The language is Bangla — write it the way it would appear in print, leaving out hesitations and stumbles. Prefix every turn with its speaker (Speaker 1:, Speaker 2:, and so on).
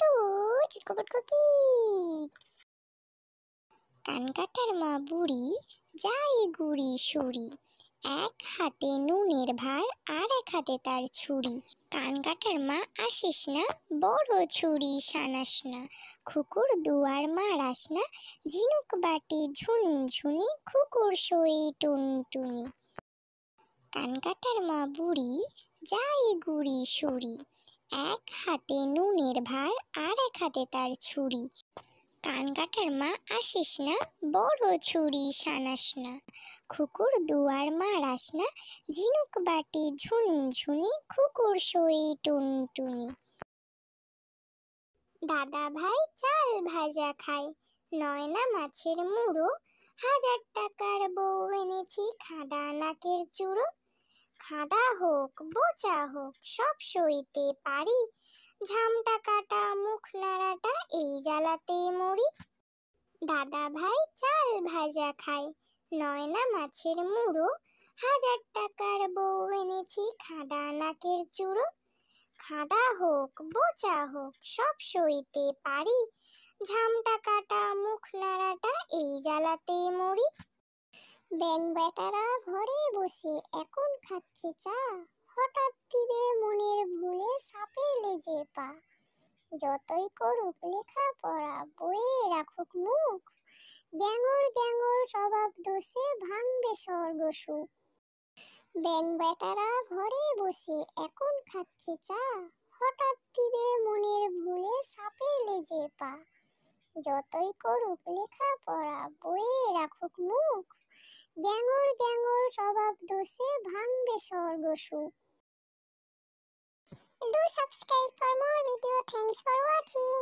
Speaker 1: Two চিটকোপটকো kids. কানকাটার মা বুড়ি যায় গুড়ি সুড়ি, এক হাতে নুনের ভার আর এক হাতে তার ছুরি। কানকাটার মা আসিস না, বড় ছুরি সানাস না, খুকুর দুয়ার মারাস না, ঝিনুক বাটি ঝুনঝুনি, খুকুর সই টুনটুনি। কানকাটার মা বুড়ি যায় গুড়ি সুড়ি, এক হাতে নুনের ভার আর এক হাতে তার ছুরি। কানকাটার মা আসিস না, বড় ছুরি সানাস না, খুকুর দুয়ার মারাস না, ঝিনুক বাটি ঝুনঝুনি, খুকুর সই টুনটুনি। দাদা ভাই চাল ভাজা খায়, নয়না মাছের মুড়ো, 1000 টাকার বউ এনেছি খাদা নাকের চূড়ো। খাদা হোক বোচা হোক সব সইতে পারি, ঝামটা কাটা মুখ নাড়াটা এই জ্বালাতে মরি। দাদা ভাই চাল ভাজা খায়, নয়না মাছের মুড়ো, 1000 টাকার বউ এনেছি খাদা নাকের চূড়ো। খাদা হোক বোচা হোক সব সইতে পারি, ঝামটা কাটা মুখ নাড়াটা এই জ্বালাতে মরি। ব্যাং বেটারা ঘরে বসে এখন খাচ্ছে চা, হঠাৎ দিবে মনের ভুলে সাপের লেজে পা। যতই করুক লেখাপড়া বইয়ে রাখুক মুখ, গ্যাঙর গ্যাঙর স্বভাব দোষে ভাঙবে স্বর্গ সুখ। ব্যাং বেটারা ঘরে বসে এখন খাচ্ছে চা, হঠাৎ দিবে মনের ভুলে সাপের লেজে পা। যতই করুক লেখাপড়া বইয়ে রাখুক মুখ, গ্যাঙর গ্যাঙর স্বভাব দোষে ভাঙবে স্বর্গ সুখ। Do subscribe for more video. Thanks for watching.